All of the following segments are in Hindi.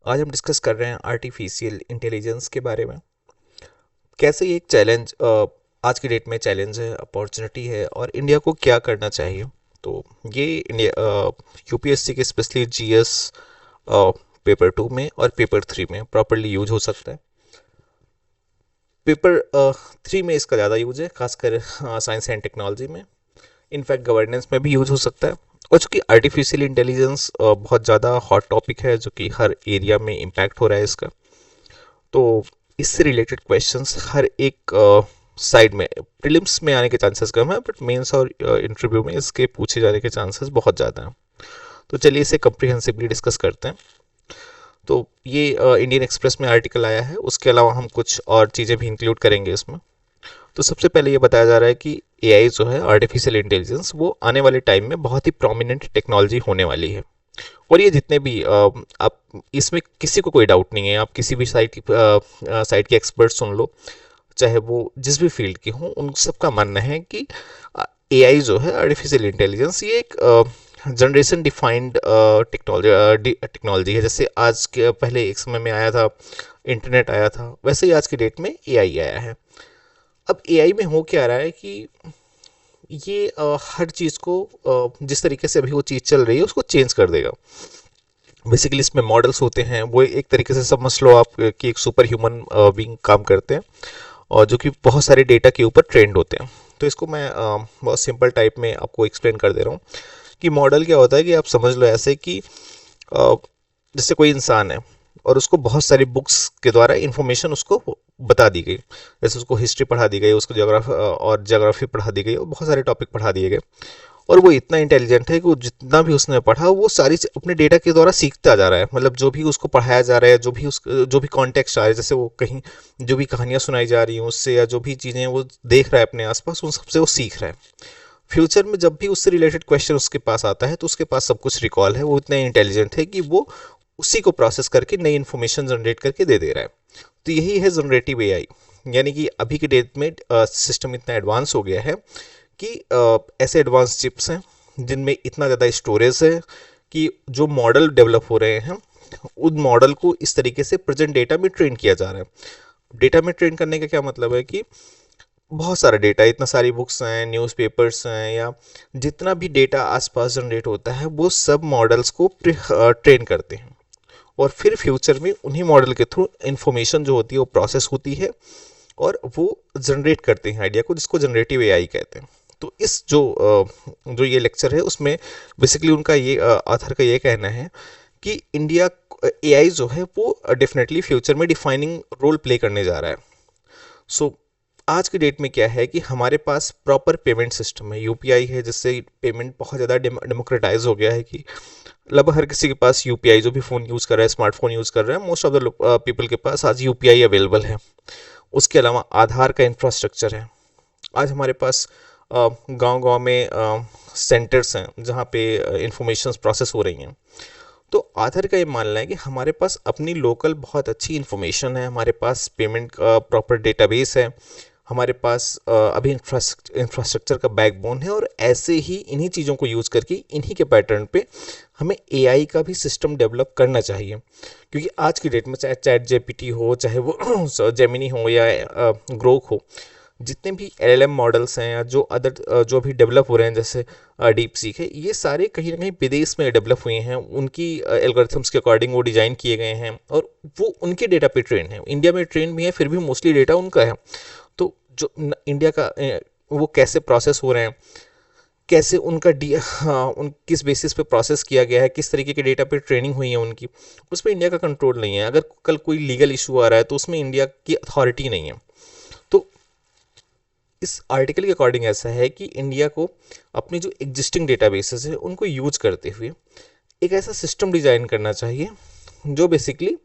आज हम डिस्कस कर रहे हैं आर्टिफिशियल इंटेलिजेंस के बारे में। कैसे ये एक चैलेंज आज की डेट में चैलेंज है, अपॉर्चुनिटी है और इंडिया को क्या करना चाहिए। तो ये इंडिया यूपीएससी के स्पेशली जीएस पेपर 2 में और पेपर 3 में प्रॉपरली यूज हो सकता है। पेपर 3 में इसका ज़्यादा यूज है, खासकर साइंस एंड टेक्नोलॉजी में। इनफैक्ट गवर्नेंस में भी यूज हो सकता है। और चूंकि आर्टिफिशियल इंटेलिजेंस बहुत ज़्यादा हॉट टॉपिक है, जो कि हर एरिया में इम्पैक्ट हो रहा है इसका, तो इससे रिलेटेड क्वेश्चंस हर एक साइड में प्रीलिम्स में आने के चांसेस कम है, बट मेंस और इंटरव्यू में इसके पूछे जाने के चांसेस बहुत ज़्यादा हैं। तो चलिए इसे कम्प्रिहेंसिवली डिस्कस करते हैं। तो ये इंडियन एक्सप्रेस में आर्टिकल आया है, उसके अलावा हम कुछ और चीज़ें भी इंक्लूड करेंगे इसमें। तो सबसे पहले ये बताया जा रहा है कि एआई जो है, आर्टिफिशियल इंटेलिजेंस, वो आने वाले टाइम में बहुत ही प्रोमिनेंट टेक्नोलॉजी होने वाली है। और ये जितने भी आप, इसमें किसी को कोई डाउट नहीं है। आप किसी भी साइट के एक्सपर्ट सुन लो, चाहे वो जिस भी फील्ड के हों, उन सबका मानना है कि एआई जो है, आर्टिफिशियल इंटेलिजेंस, ये एक जनरेशन डिफाइंड टेक्नोलॉजी है। जैसे आज के पहले एक समय में आया था, इंटरनेट आया था, वैसे ही आज की डेट में एआई आया है। अब एआई में हो क्या रहा है कि ये हर चीज़ को जिस तरीके से अभी वो चीज़ चल रही है उसको चेंज कर देगा। बेसिकली इसमें मॉडल्स होते हैं, वो एक तरीके से समझ लो आप कि एक सुपर ह्यूमन बीइंग काम करते हैं, और जो कि बहुत सारे डेटा के ऊपर ट्रेंड होते हैं। तो इसको मैं बहुत सिंपल टाइप में आपको एक्सप्लेन कर दे रहा हूँ कि मॉडल क्या होता है। कि आप समझ लो ऐसे कि अ, जैसे कोई इंसान है और उसको बहुत सारी बुक्स के द्वारा इंफॉर्मेशन उसको बता दी गई। जैसे उसको हिस्ट्री पढ़ा दी गई, उसको ज्योग्राफी पढ़ा दी गई, और बहुत सारे टॉपिक पढ़ा दिए गए। और वो इतना इंटेलिजेंट है कि वो जितना भी उसने पढ़ा, वो सारी अपने डेटा के द्वारा सीखता जा रहा है। मतलब जो भी उसको पढ़ाया जा रहा है, जो भी कॉन्टेक्स्ट आ रहा है, जैसे वो कहीं जो भी कहानियां सुनाई जा रही हैं उससे, या जो भी चीज़ें वो देख रहा है अपने आसपास, उन सबसे वो सीख रहा है। फ्यूचर में जब भी उससे रिलेटेड क्वेश्चन उसके पास आता है, तो उसके पास सब कुछ रिकॉल है। वो इतना इंटेलिजेंट है कि वो उसी को प्रोसेस करके नई इन्फॉर्मेशन जनरेट करके दे दे रहा है। तो यही है जनरेटिव एआई। यानी कि अभी के डेट में सिस्टम इतना एडवांस हो गया है कि ऐसे एडवांस चिप्स हैं जिनमें इतना ज़्यादा स्टोरेज है कि जो मॉडल डेवलप हो रहे हैं, उन मॉडल को इस तरीके से प्रेजेंट डेटा में ट्रेन किया जा रहा है। डेटा में ट्रेन करने का क्या मतलब है कि बहुत सारा डेटा, इतना सारी बुक्स हैं, न्यूज़पेपर्स हैं, या जितना भी डेटा आसपास जनरेट होता है, वो सब मॉडल्स को ट्रेन करते हैं। और फिर फ्यूचर में उन्हीं मॉडल के थ्रू इंफॉर्मेशन जो होती है वो प्रोसेस होती है, और वो जनरेट करते हैं आइडिया को, जिसको जनरेटिव एआई कहते हैं। तो इस जो ये लेक्चर है उसमें बेसिकली उनका ये ऑथर का ये कहना है कि इंडिया एआई जो है वो डेफिनेटली फ्यूचर में डिफाइनिंग रोल प्ले करने जा रहा है। सो आज की डेट में क्या है कि हमारे पास प्रॉपर पेमेंट सिस्टम है, यूपीआई है, जिससे पेमेंट बहुत ज़्यादा डेमोक्रेटाइज हो गया है कि लगभग हर किसी के पास यूपीआई, जो भी फ़ोन यूज़ कर रहा है, स्मार्टफोन यूज़ कर रहा है, मोस्ट ऑफ द पीपल के पास आज यूपीआई अवेलेबल है। उसके अलावा आधार का इंफ्रास्ट्रक्चर है। आज हमारे पास गांव-गांव में सेंटर्स हैं जहाँ पे इंफॉर्मेशन प्रोसेस हो रही हैं। तो आधार का ये मानना है कि हमारे पास अपनी लोकल बहुत अच्छी इन्फॉर्मेशन है, हमारे पास पेमेंट का प्रॉपर डेटाबेस है, हमारे पास अभी इंफ्रास्ट्रक्चर का बैकबोन है, और ऐसे ही इन्हीं चीज़ों को यूज़ करके इन्हीं के पैटर्न पे हमें एआई का भी सिस्टम डेवलप करना चाहिए। क्योंकि आज की डेट में चाहे चैट जेपीटी हो, चाहे वो जेमिनी हो, या ग्रोक हो, जितने भी एलएलएम मॉडल्स हैं, या जो अदर जो भी डेवलप हो रहे हैं, जैसे डीप सीख है, ये सारे कहीं ना कहीं विदेश में डेवलप हुए हैं। उनकी एल्गोरिथम्स के अकॉर्डिंग वो डिज़ाइन किए गए हैं, और वो उनके डेटा पे ट्रेन है। इंडिया में ट्रेन भी है, फिर भी मोस्टली डेटा उनका है। तो इंडिया का वो कैसे प्रोसेस हो रहे हैं, कैसे उनका हाँ, उन किस बेसिस पे प्रोसेस किया गया है, किस तरीके के डेटा पे ट्रेनिंग हुई है उनकी, उस पर इंडिया का कंट्रोल नहीं है। अगर कल कोई लीगल इशू आ रहा है तो उसमें इंडिया की अथॉरिटी नहीं है। तो इस आर्टिकल के अकॉर्डिंग ऐसा है कि इंडिया को अपनी जो एग्जिस्टिंग डेटाबेसेस है उनको यूज करते हुए एक ऐसा सिस्टम डिजाइन करना चाहिए जो बेसिकली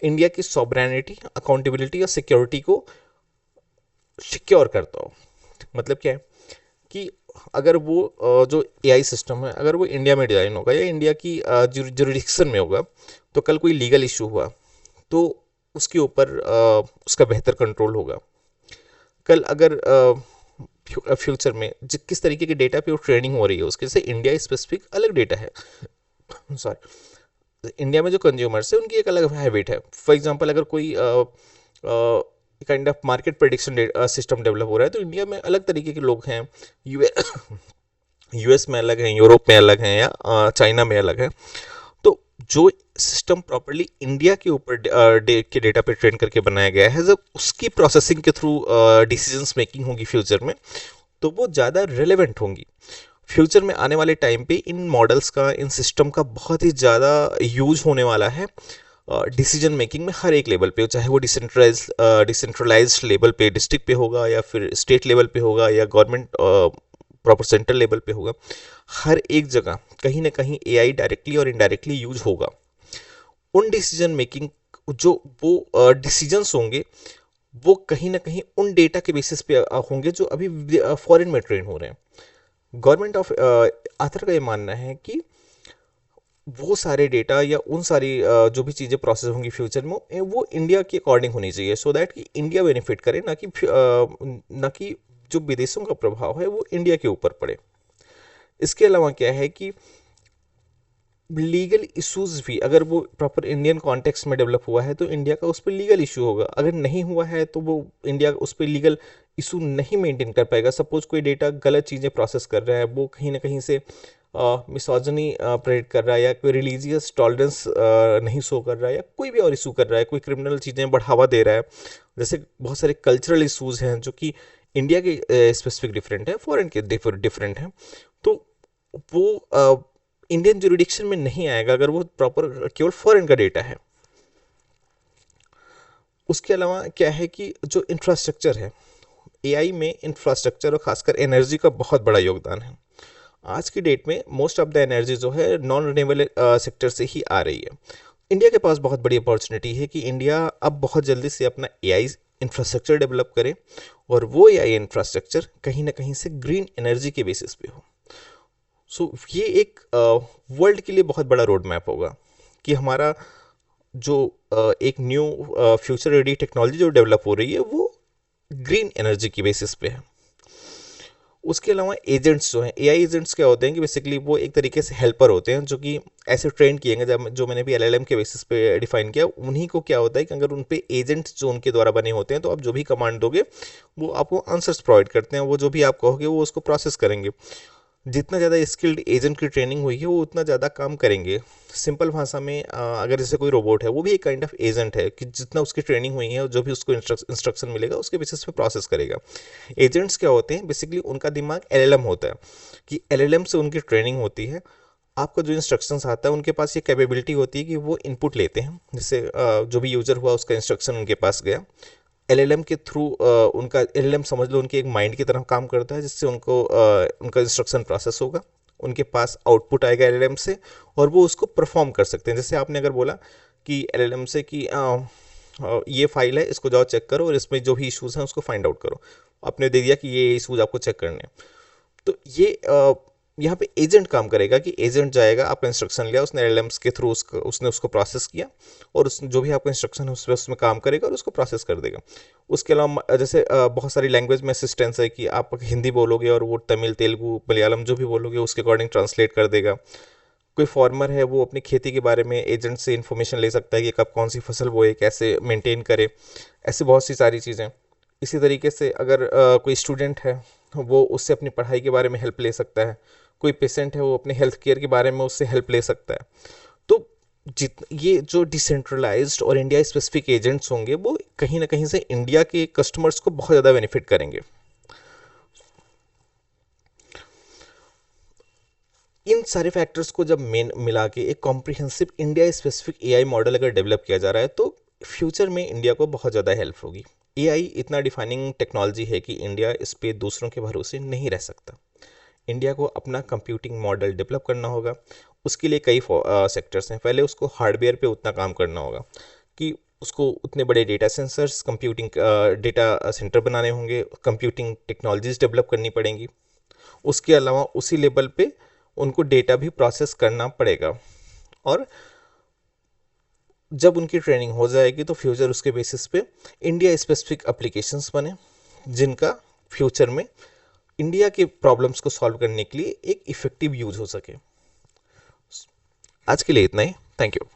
इंडिया की सॉवरेनिटी, अकाउंटेबिलिटी और सिक्योरिटी को सिक्योर करता हो। मतलब क्या है कि अगर वो जो एआई सिस्टम है, अगर वो इंडिया में डिज़ाइन होगा या इंडिया की जुरिडिक्शन में होगा, तो कल कोई लीगल इशू हुआ तो उसके ऊपर उसका बेहतर कंट्रोल होगा। कल अगर फ्यूचर में किस तरीके के डेटा पे वो ट्रेनिंग हो रही है उसके, जैसे इंडिया स्पेसिफिक अलग डेटा है, सॉरी, इंडिया में जो कंज्यूमर्स है उनकी एक अलग हैबिट है। फॉर एग्जांपल अगर कोई kind of market prediction system develop हो रहा है तो इंडिया में अलग तरीके के लोग हैं, यूएस यूएस में अलग हैं, यूरोप में अलग हैं, या चाइना में अलग हैं। तो जो सिस्टम प्रॉपरली इंडिया के ऊपर के डेटा पे ट्रेन करके बनाया गया है, जब उसकी प्रोसेसिंग के थ्रू डिसीजंस मेकिंग होगी फ्यूचर में, तो वो ज़्यादा रिलेवेंट होंगी। फ्यूचर में आने वाले टाइम पे इन मॉडल्स का, इन सिस्टम का बहुत ही ज़्यादा यूज होने वाला है डिसीजन मेकिंग में, हर एक लेवल पे, चाहे वो डिसेंट्रलाइज्ड लेवल पे, डिस्ट्रिक्ट पे होगा, या फिर स्टेट लेवल पे होगा, या गवर्नमेंट प्रॉपर सेंट्रल लेवल पे होगा। हर एक जगह कहीं ना कहीं एआई डायरेक्टली और इनडायरेक्टली यूज होगा। उन डिसीजन मेकिंग, जो वो डिसीजंस होंगे, वो कहीं ना कहीं उन डेटा के बेसिस पे होंगे जो अभी फॉरेन में ट्रेन हो रहे हैं। गवर्नमेंट ऑफ आथर का ये मानना है कि वो सारे डेटा या उन सारी जो भी चीज़ें प्रोसेस होंगी फ्यूचर में, वो इंडिया के अकॉर्डिंग होनी चाहिए, सो दैट कि इंडिया बेनिफिट करे, ना कि जो विदेशों का प्रभाव है वो इंडिया के ऊपर पड़े। इसके अलावा क्या है कि लीगल इश्यूज भी, अगर वो प्रॉपर इंडियन कॉन्टेक्स्ट में डेवलप हुआ है तो इंडिया का उस पर लीगल इशू होगा। अगर नहीं हुआ है तो वो इंडिया उस पर लीगल इशू नहीं मेंटेन कर पाएगा। सपोज कोई डेटा गलत चीज़ें प्रोसेस कर रहा है, वो कहीं ना कहीं से मिसोजनी प्रेडिक्ट कर रहा है, या कोई रिलीजियस टॉलरेंस नहीं शो कर रहा है, या कोई भी और इशू कर रहा है, कोई क्रिमिनल चीज़ें बढ़ावा दे रहा है। जैसे बहुत सारे कल्चरल इशूज़ हैं जो कि इंडिया के स्पेसिफिक डिफरेंट है, फॉरेन के डिफरेंट हैं। तो वो इंडियन जुरिडिक्शन में नहीं आएगा अगर वो प्रॉपर केवल फॉरेन का डेटा है। उसके अलावा क्या है कि जो इंफ्रास्ट्रक्चर है, एआई में इंफ्रास्ट्रक्चर और खासकर एनर्जी का बहुत बड़ा योगदान है। आज की डेट में मोस्ट ऑफ द एनर्जी जो है नॉन रिन्यूएबल सेक्टर से ही आ रही है। इंडिया के पास बहुत बड़ी अपॉर्चुनिटी है कि इंडिया अब बहुत जल्दी से अपना एआई इंफ्रास्ट्रक्चर डेवलप करे, और वो एआई इंफ्रास्ट्रक्चर कहीं ना कहीं से ग्रीन एनर्जी के बेसिस पे हो। ये एक वर्ल्ड के लिए बहुत बड़ा रोड मैप होगा कि हमारा जो एक न्यू फ्यूचर रेडी टेक्नोलॉजी जो डेवलप हो रही है वो ग्रीन एनर्जी की बेसिस पे है। उसके अलावा एजेंट्स जो हैं, एआई एजेंट्स क्या होते हैं कि बेसिकली वो एक तरीके से हेल्पर होते हैं जो कि ऐसे ट्रेन किए गए, जब जो मैंने भी एलएलएम के बेसिस पे डिफाइन किया। उन्हीं को क्या होता है कि अगर उन पे एजेंट्स जो उनके द्वारा बने होते हैं, तो आप जो भी कमांड दोगे वो आपको आंसर्स प्रोवाइड करते हैं, वो जो भी आप कहोगे वो उसको प्रोसेस करेंगे। जितना ज़्यादा स्किल्ड एजेंट की ट्रेनिंग हुई है वो उतना ज़्यादा काम करेंगे। सिंपल भाषा में अगर जैसे कोई रोबोट है, वो भी एक काइंड ऑफ एजेंट है कि जितना उसकी ट्रेनिंग हुई है, जो भी उसको इंस्ट्रक्शन मिलेगा उसके बेसिस पे प्रोसेस करेगा। एजेंट्स क्या होते हैं, बेसिकली उनका दिमाग एलएलएम होता है कि एलएलएम से उनकी ट्रेनिंग होती है। आपका जो इंस्ट्रक्शंस आता है उनके पास ये कैपेबिलिटी होती है कि वो इनपुट लेते हैं, जैसे जो भी यूज़र हुआ उसका इंस्ट्रक्शन उनके पास गया, एलएलएम के थ्रू उनका एलएलएम समझ लो उनके एक माइंड की तरह काम करता है, जिससे उनको उनका इंस्ट्रक्शन प्रोसेस होगा, उनके पास आउटपुट आएगा एलएलएम से, और वो उसको परफॉर्म कर सकते हैं। जैसे आपने अगर बोला कि एलएलएम से कि ये फाइल है, इसको जाओ चेक करो और इसमें जो भी इश्यूज़ हैं उसको फाइंड आउट करो, आपने दे दिया कि ये इश्यूज़ आपको चेक करने हैं। तो ये यहाँ पे एजेंट काम करेगा कि एजेंट जाएगा, आपका इंस्ट्रक्शन लिया उसने एलएलएम्स के थ्रू, उसने उसको प्रोसेस किया, और उस जो भी आपका इंस्ट्रक्शन है उसमें काम करेगा और उसको प्रोसेस कर देगा। उसके अलावा जैसे बहुत सारी लैंग्वेज में असिस्टेंस है कि आप हिंदी बोलोगे और वो तमिल, तेलुगु, मलयालम जो भी बोलोगे उसके अकॉर्डिंग ट्रांसलेट कर देगा। कोई फार्मर है, वो अपनी खेती के बारे में एजेंट से इन्फॉर्मेशन ले सकता है कि कब कौन सी फसल बोए, कैसे मेंटेन करे, ऐसी बहुत सी सारी चीज़ें। इसी तरीके से अगर कोई स्टूडेंट है, वो उससे अपनी पढ़ाई के बारे में हेल्प ले सकता है। कोई पेशेंट है, वो अपने हेल्थ केयर के बारे में उससे हेल्प ले सकता है। तो ये जो डिसेंट्रलाइज्ड और इंडिया स्पेसिफिक एजेंट्स होंगे, वो कहीं ना कहीं से इंडिया के कस्टमर्स को बहुत ज़्यादा बेनिफिट करेंगे। इन सारे फैक्टर्स को जब मेन मिला के एक comprehensive India specific AI model अगर डेवलप किया जा रहा है, तो फ्यूचर में इंडिया को बहुत ज़्यादा हेल्प होगी। एआई इतना डिफाइनिंग टेक्नोलॉजी है कि इंडिया इस पे दूसरों के भरोसे नहीं रह सकता। इंडिया को अपना कंप्यूटिंग मॉडल डेवलप करना होगा। उसके लिए कई सेक्टर्स हैं। पहले उसको हार्डवेयर पे उतना काम करना होगा कि उसको उतने बड़े data sensors, computing data centre बनाने होंगे, कंप्यूटिंग टेक्नोलॉजीज डेवलप करनी पड़ेंगी। उसके अलावा उसी लेवल पे उनको डेटा भी प्रोसेस करना पड़ेगा, और जब उनकी ट्रेनिंग हो जाएगी तो फ्यूचर उसके बेसिस पे इंडिया स्पेसिफिक एप्लीकेशंस बने, जिनका फ्यूचर में इंडिया के प्रॉब्लम्स को सॉल्व करने के लिए एक इफ़ेक्टिव यूज हो सके। आज के लिए इतना ही। Thank you.